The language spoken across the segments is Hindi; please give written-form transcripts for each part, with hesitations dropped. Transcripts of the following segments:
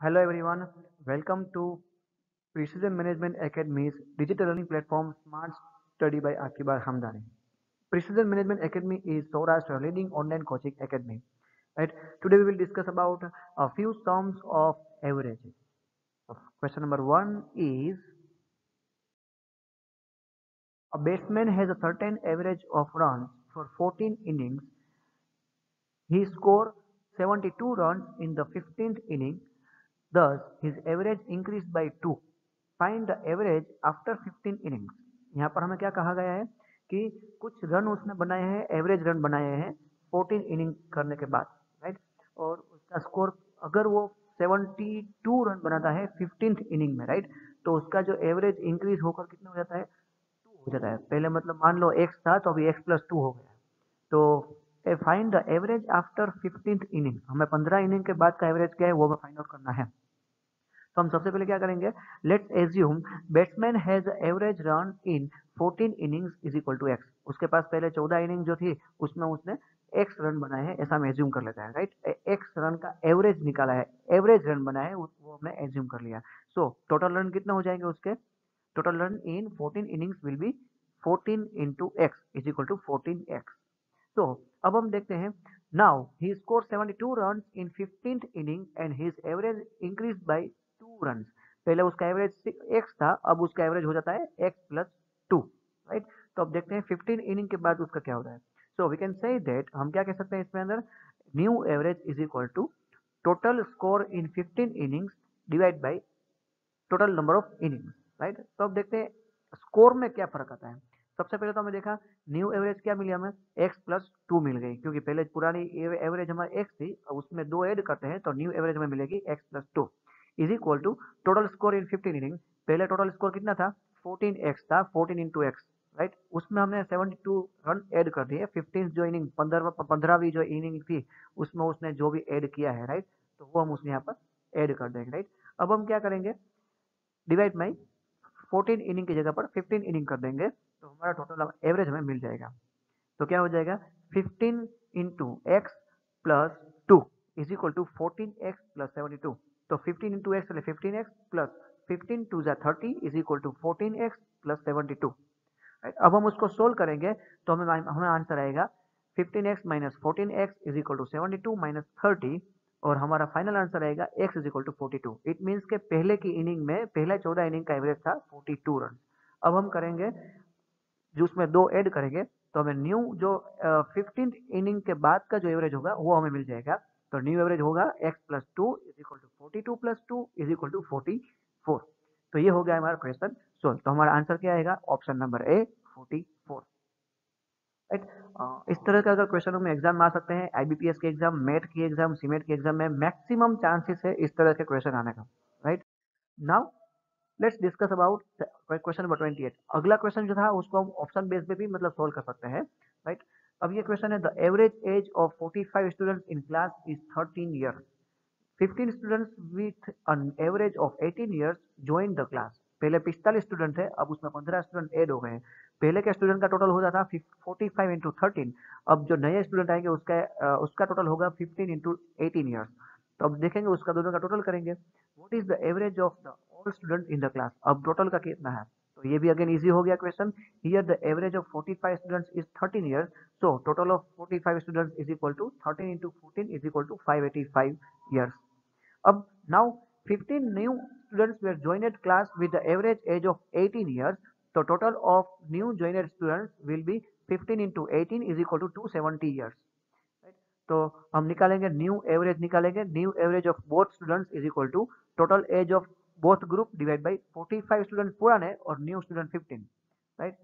Hello everyone, welcome to Precision Management Academy's digital learning platform Smart Study by Akibar Hamdani. Precision Management Academy is Saurashtra's leading online coaching academy. Right? Today we will discuss about a few sums of averages. Question number one is a batsman has a certain average of runs for 14 innings. He scored 72 runs in the 15th inning. Thus, his average increased by 2. Find the average after 15 innings. यहाँ पर हमें क्या कहा गया है कि कुछ रन उसने बनाए हैं, एवरेज रन बनाए हैं 14 इनिंग करने के बाद, राइट। और उसका स्कोर अगर वो 72 रन बनाता है 15th इनिंग में, राइट, तो उसका जो एवरेज इंक्रीज होकर कितना हो जाता है, 2 हो जाता है। पहले मतलब मान लो एक्स था तो अभी x+2 हो गया। तो find the average after 15th inning, हमें 15 इनिंग के बाद का एवरेज क्या है वो हमें फाइंड आउट करना है। तो हम सबसे पहले क्या करेंगे, let's assume batsman has average run in 14 innings is equal to X. उसके पास पहले 14 इनिंग जो थी उसमें उसने एक्स रन बनाए हैं, ऐसा हम एज्यूम कर लेते हैं, राइट। एक्स रन का एवरेज निकाला है, एवरेज रन बनाए हैं वो हमने एज्यूम कर लिया। सो टोटल रन कितना हो जाएंगे उसके, total run in 14 innings will be 14 into x is equal to 14x। तो अब हम देखते हैं, now he score 72 run in 15th inning and his average increase by 2 run. पहले उसका एवरेज एक्स था, अब उसका एवरेज हो जाता है x+2, राइट। तो अब देखते हैं 15 इनिंग के बाद उसका क्या होता है। So we can say that, हम क्या कह सकते हैं इसमें अंदर, new average is equal to total score in 15 innings divide by total number of innings, right. तो अब देखते हैं स्कोर में क्या फर्क आता है। सबसे पहले तो हमें देखा न्यू एवरेज क्या मिली, हमें x+2 मिल गई, क्योंकि पहले पुरानी एवरेज हमारी x थी, अब उसमें 2 ऐड करते हैं तो न्यू एवरेज हमें मिलेगी x+2 is equal to total score in 15 inning. पहले टोटल स्कोर कितना था, 14x था, 14 इंटू एक्स, राइट। उसमें हमने 72 रन ऐड कर दिए, 15 जो इनिंग 15वीं जो इनिंग थी उसमें उसने जो भी ऐड किया है, राइट, तो वो हम उसने यहाँ पर ऐड कर देंगे, राइट। अब हम क्या करेंगे, डिवाइड बाई 14 इनिंग की जगह पर 15 इनिंग कर देंगे तो हमारा टोटल एवरेज हमें मिल जाएगा। तो क्या हो जाएगा, 15 into X plus 2 is equal to 14x+72। तो 15 into X 15x plus 15 2 30 is equal to 14x+72। अब हम उसको सोल्व करेंगे तो हमें हमें आंसर आएगा 15x minus 14x is equal to 72 minus 30, और हमारा फाइनल आंसर आएगा x is equal to 42। It means के पहले की इनिंग में, पहले 14 इनिंग का एवरेज था 42 रन। अब हम करेंगे जो उसमें 2 ऐड करेंगे तो हमें न्यू जो 15th इनिंग के बाद का जो एवरेज होगा वो हमें मिल जाएगा। तो न्यू एवरेज होगा x+2 is equal to 42+2 is equal to 44। तो ये हो गया हमारा क्वेश्चन सोल्व। तो हमारा आंसर क्या आएगा, ऑप्शन नंबर ए 44, राइट। इस तरह का अगर क्वेश्चन में एग्जाम में आ सकते हैं, आईबीपीएस के एग्जाम, मेट की एग्जाम, सीमेट की एग्जाम में मैक्सिमम चांसेस है इस तरह के क्वेश्चन आने का, right. Now let's discuss about question number 28। अगला क्वेश्चन जो था उसको हम ऑप्शन बेस पे भी मतलब सोल्व कर सकते हैं, राइट। अब ये क्वेश्चन है, the average age of 45 students in class is 13 year. 15 students with an average of 18 years join the class. पहले 45 स्टूडेंट थे, अब उसमें 15 स्टूडेंट ऐड हो गए हैं। पहले के स्टूडेंट का टोटल हो जाता 45 इंटू 13। अब जो नए स्टूडेंट आएंगे उसका टोटल होगा 15 इंटू 18 ईयर्स। तो अब देखेंगे उसका दोनों का टोटल करेंगे, what is the average of the all student in the class. अब टोटल का कितना है, तो ये भी अगेन इजी हो गया question. Here the average of 45 students is 13 years, so total of 45 students is equal to 13 into 14 is equal to 585 years. अब now 15 new students were joined class with the average age of 18 years. So total of new joined students will be 15 into 18 is equal to 270 years. Right? तो हम निकालेंगे न्यू एवरेज, निकालेंगे new average of both students is equal to total age of both group divide by 45 student पुराने और न्यू स्टूडेंट 15, राइट।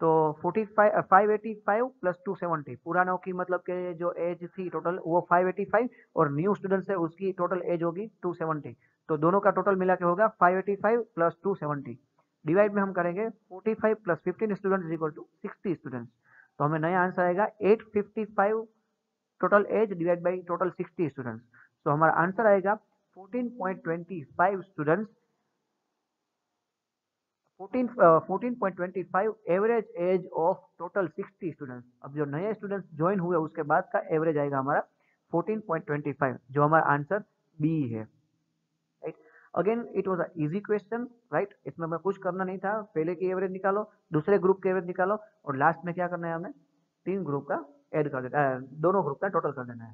तो 45 585 प्लस 270, पुरानों की मतलब के जो एज थी टोटल वो 585 और न्यू स्टूडेंट है उसकी टोटल एज होगी 270। तो दोनों का टोटल मिला के होगा 585 प्लस 270। डिवाइड में हम करेंगे 45 plus 15 student is equal to 60 students. तो हमें नया आंसर आएगा 855 total age divide by total 60 students. तो हमारा आंसर आएगा 14.25 students, 14.25 average age of total 60 students. अब जो नए स्टूडेंट्स ज्वाइन हुए उसके बाद का एवरेज आएगा हमारा 14.25, जो हमारा आंसर बी है। Again it was a easy question, right. इसमें हमें कुछ करना नहीं था, पहले की एवरेज निकालो, दूसरे ग्रुप की एवरेज निकालो, और लास्ट में क्या करना है, हमें तीन ग्रुप का ऐड कर देना है, दोनों ग्रुप का टोटल कर देना है।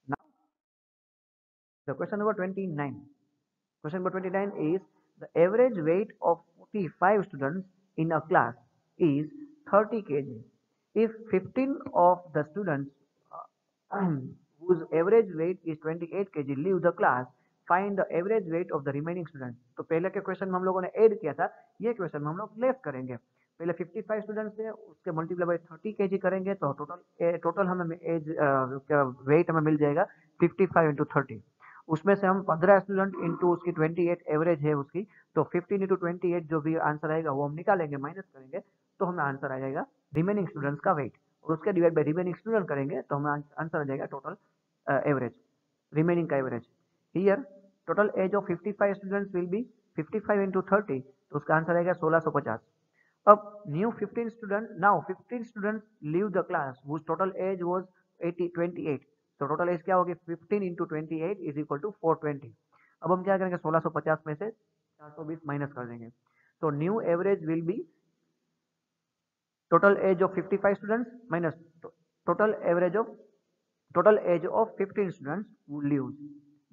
Now the question number 29, question number 29 is the average weight of 45 students in a class is 30 kg. If 15 of the students whose average weight is 28 kg leave the class, find the average weight of the remaining students. तो पहले के क्वेश्चन में हम लोगों ने ऐड किया था, ये क्वेश्चन में हम लोग लेस करेंगे। पहले 55 स्टूडेंट्स थे, उसके मल्टीप्लाई बाय 30 केजी करेंगे तो टोटल हमें एज वेट हमें मिल जाएगा 55 इंटू 30। उसमें से हम 15 स्टूडेंट इंटू उसकी 28 एवरेज है उसकी, तो 15 इंटू 28 जो भी आंसर आएगा वो हम निकालेंगे, माइनस करेंगे, तो हमें आंसर आ जाएगा रिमेनिंग स्टूडेंट्स का वेट, और उसके डिवाइड बाय रिमेनिंग स्टूडेंट करेंगे तो हमें आंसर आ जाएगा टोटल एवरेज, रिमेनिंग का average. Here total age of 55 students will be 55 into 30, तो उसका आंसर आएगा 1650। अब new 15 student, now 15 students leave the class whose total age was 28, तो टोटल एज क्या होगी 15 इंटू 28 इज इक्वल टू 420। अब हम क्या करेंगे 1650 में से 420 माइनस कर देंगे, तो new average will be total age of 55 students minus total age of 15 students who leaves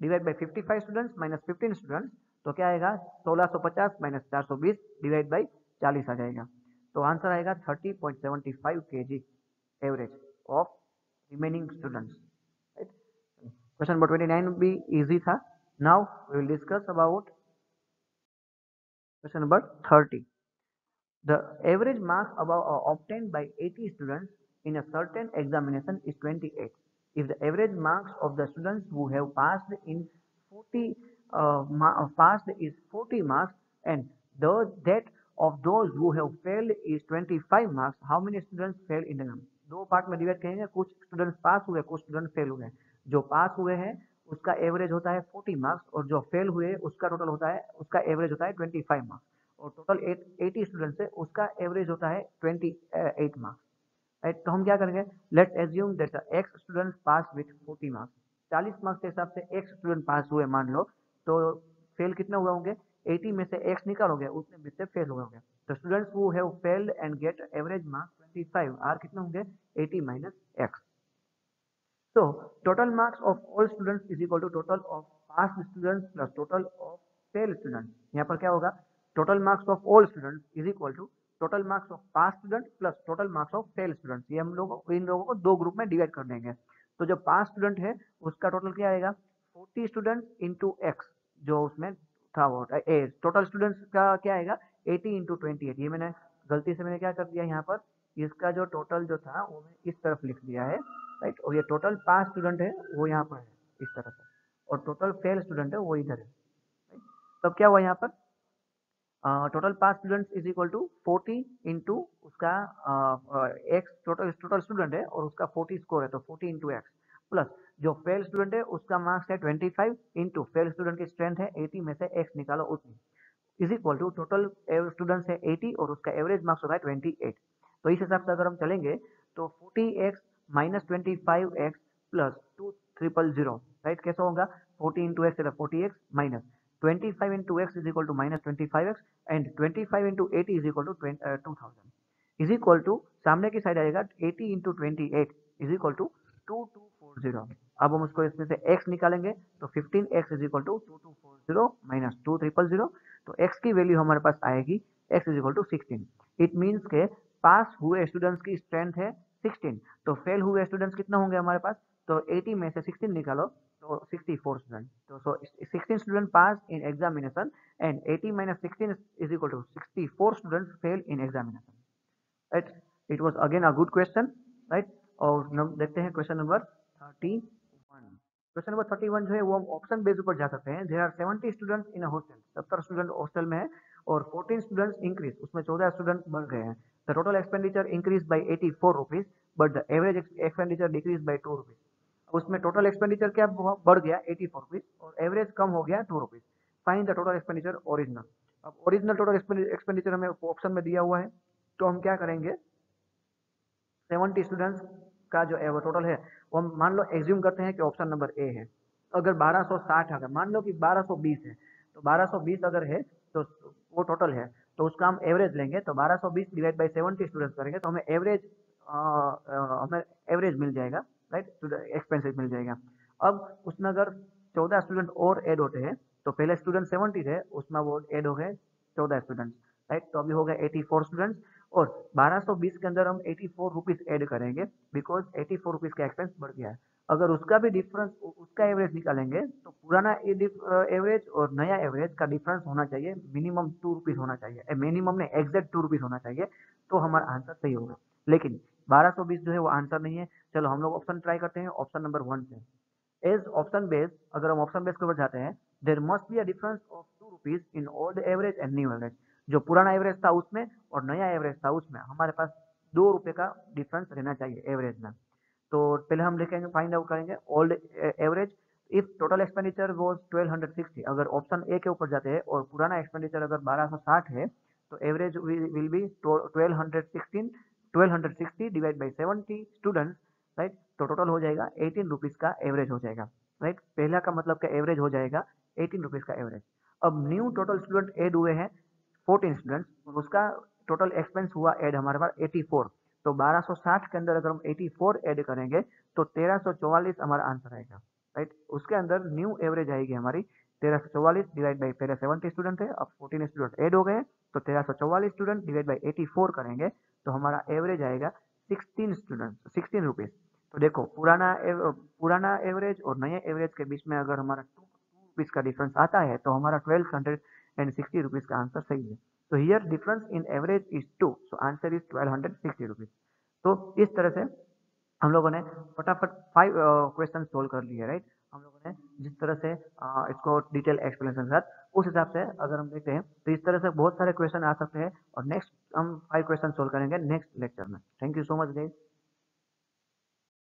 divide by 55 students minus 15 students, तो क्या आएगा 1650 माइनस 420 डिवाइड बाय 40 आ जाएगा, तो आंसर आएगा 30.75 kg average of remaining students, right. Question number 29 भी इजी था। Now we will discuss about question number 30। The average marks obtained by 80 students in a certain examination is 28. If the average marks of the students who have passed in 40 passed is 40 marks, and that of those who have failed is 25 marks, how many students fail in the exam? दो पार्ट में डिवाइड करेंगे, कुछ स्टूडेंट्स पास हुए, कुछ स्टूडेंट फेल हुए। जो पास हुए हैं उसका एवरेज होता है 40 मार्क्स, और जो फेल हुए उसका टोटल होता है, उसका एवरेज होता है 25 मार्क्स, और टोटल 80 स्टूडेंट्स है उसका एवरेज होता है 28 मार्क्स, राइट। तो हम क्या करेंगे, let's assume that x student pass with 40 marks, 40 marks के हिसाब से एक्स स्टूडेंट पास हुए मान लो, तो फेल कितने हुए होंगे, 80 में से एक्स निकालोगे उतने में से फेल हुए होंगे, तो students who have failed and get average marks 25 are कितने होंगे 80 minus X. So total marks of all students is equal to total of passed students plus total of failed students। यहाँ पर क्या होगा, total marks of all students is equal to total marks of passed student plus total marks of failed students। ये हम लोग इन लोगों को दो ग्रुप में डिवाइड कर देंगे। तो जो पास स्टूडेंट है उसका टोटल क्या आएगा 40 स्टूडेंट इंटू एक्स, जो उसमें था वो टोटल स्टूडेंट्स का क्या आएगा 80 इंटू 28। ये मैंने गलती से मैंने क्या कर दिया यहाँ पर, इसका जो टोटल जो था वो मैं इस तरफ लिख दिया है, राइट। और ये टोटल पास स्टूडेंट है वो यहाँ पर है इस तरह से, और टोटल फेल स्टूडेंट है वो इधर है, राइट। तब क्या हुआ यहाँ पर, total pass students is equal to 40 into उसका एक्स, टोटल स्टूडेंट है और उसका 40 स्कोर है, तो 40 इंटू एक्स, प्लस जो फेल स्टूडेंट है उसका मार्क्स है 25 इंटू फेल स्टूडेंट की स्ट्रेंथ है 80 में से एक्स निकालो उतनी, is equal to total students है 80 और उसका एवरेज मार्क्स होता है 28। तो इस हिसाब से अगर हम चलेंगे तो 40x minus 25x plus 2000, right. कैसा होगा 40 into x 40x minus 25 into x is equal to minus 25x and 25 into 80 is equal to 2000 is equal to सामने की साइड आएगा 80 इंटू 28 इज इक्वल टू 2240। अब हम उसको इसमें से x निकालेंगे तो 15x is equal to 2240 minus 2000, तो x की वैल्यू हमारे पास आएगी x is equal to 16। It means के पास हुए स्टूडेंट्स की स्ट्रेंथ है 16, तो फेल हुए स्टूडेंट्स कितना होंगे हमारे पास, तो 80 में से 16 निकालो तो 64 स्टूडेंट, तो 16 student pass in examination and 80 minus 16 is equal to 64 students fail in examination, right. It was again a good question, right. और देखते हैं क्वेश्चन नंबर 31। क्वेश्चन नंबर 31 जो है वो हम ऑप्शन बेस ऊपर जा सकते हैं। There are 70 students in a hostel, 70 student hostel में है और 14 स्टूडेंट्स इंक्रीज, उसमें 14 स्टूडेंट बढ़ गए हैं। The total expenditure increase by 84 rupees but the average expenditure decrease by 2 rupees. उसमें टोटल एक्सपेंडिचर क्या बढ़ गया 84 रुपीज और एवरेज कम हो गया 2 rupees. Find the total expenditure original. अब ओरिजिनल टोटल एक्सपेंडिचर हमें ऑप्शन में दिया हुआ है, तो हम क्या करेंगे 70 स्टूडेंट्स का जो टोटल है वो हम मान लो एज्यूम करते हैं कि ऑप्शन नंबर ए है, अगर 1260 अगर मान लो कि 1220 है, तो 1220 अगर है तो वो टोटल है, तो उसका हम एवरेज लेंगे, तो 1220 डिवाइड बाई 70 स्टूडेंट्स करेंगे तो हमें एवरेज मिल जाएगा, राइट, एक्सपेंसिव मिल जाएगा। अब उसमें अगर 14 स्टूडेंट और ऐड होते हैं, तो पहले स्टूडेंट 70 थे, उसमें वो ऐड हो गए 14 स्टूडेंट्स, राइट, तो अभी हो गए 84 स्टूडेंट्स, और 1220 के अंदर हम 84 रुपीज ऐड करेंगे, बिकॉज 84 रुपीज का एक्सपेंस बढ़ गया है। अगर उसका भी डिफरेंस, उसका एवरेज निकालेंगे, तो पुराना एवरेज और नया एवरेज का डिफरेंस होना चाहिए मिनिमम 2 रुपीज होना चाहिए, मिनिमम ने एग्जैक्ट 2 रुपीज होना चाहिए, तो हमारा आंसर सही होगा। लेकिन 1220 जो है वो आंसर नहीं है। चलो हम लोग ऑप्शन ट्राई करते हैं, ऑप्शन नंबर 1 से। एज ऑप्शन बेस, अगर हम ऑप्शन बेस के ऊपर जाते हैं, there must be a difference of 2 rupees in old average and new average. जो पुराना एवरेज था उसमें और नया एवरेज था उसमें हमारे पास 2 रुपए का डिफरेंस रहना चाहिए एवरेज में। तो पहले हम लिखेंगे, फाइंड आउट करेंगे old average. If total expenditure was 1260, अगर ऑप्शन ए के ऊपर जाते हैं और पुराना एक्सपेंडिचर अगर 1260 है, तो average will B 1260 divide by 70 students, right, तो टोटल हो जाएगा 18 रुपीज का एवरेज हो जाएगा, राइट। पहला का मतलब का एवरेज हो जाएगा 18 रुपीज का एवरेज। अब न्यू टोटल स्टूडेंट ऐड हुए हैं 14 स्टूडेंट्स, उसका टोटल एक्सपेंस हुआ ऐड हमारे पास 84। तो 1260 के अंदर अगर हम 84 ऐड करेंगे, तो 1344 हमारा आंसर आएगा, राइट। उसके अंदर न्यू एवरेज आएगी हमारी 1344 डिवाइड बाई, पहले 70 स्टूडेंट है, अब 14 स्टूडेंट ऐड हो गए, तो 1344 स्टूडेंट डिवाइड बाई 84 करेंगे, तो हमारा एवरेज आएगा 16 स्टूडेंट, 16 रुपीज। तो देखो पुराना एवरेज और नए एवरेज के बीच में अगर हमारा 2 रुपीज का डिफरेंस आता है, तो हमारा 1260 रुपीज का आंसर सही है। तो here difference in average is 2, so answer is 1260 rupees. तो इस तरह से हम लोगों ने फटाफट 5 क्वेश्चन सोल्व कर लिए, राइट। हम लोगों ने जिस तरह से इसको डिटेल एक्सप्लेनेशन के साथ, उस हिसाब से अगर हम देखते हैं तो इस तरह से बहुत सारे क्वेश्चन आ सकते हैं, और नेक्स्ट हम 5 क्वेश्चन सोल्व करेंगे नेक्स्ट लेक्चर में। Thank you so much guys.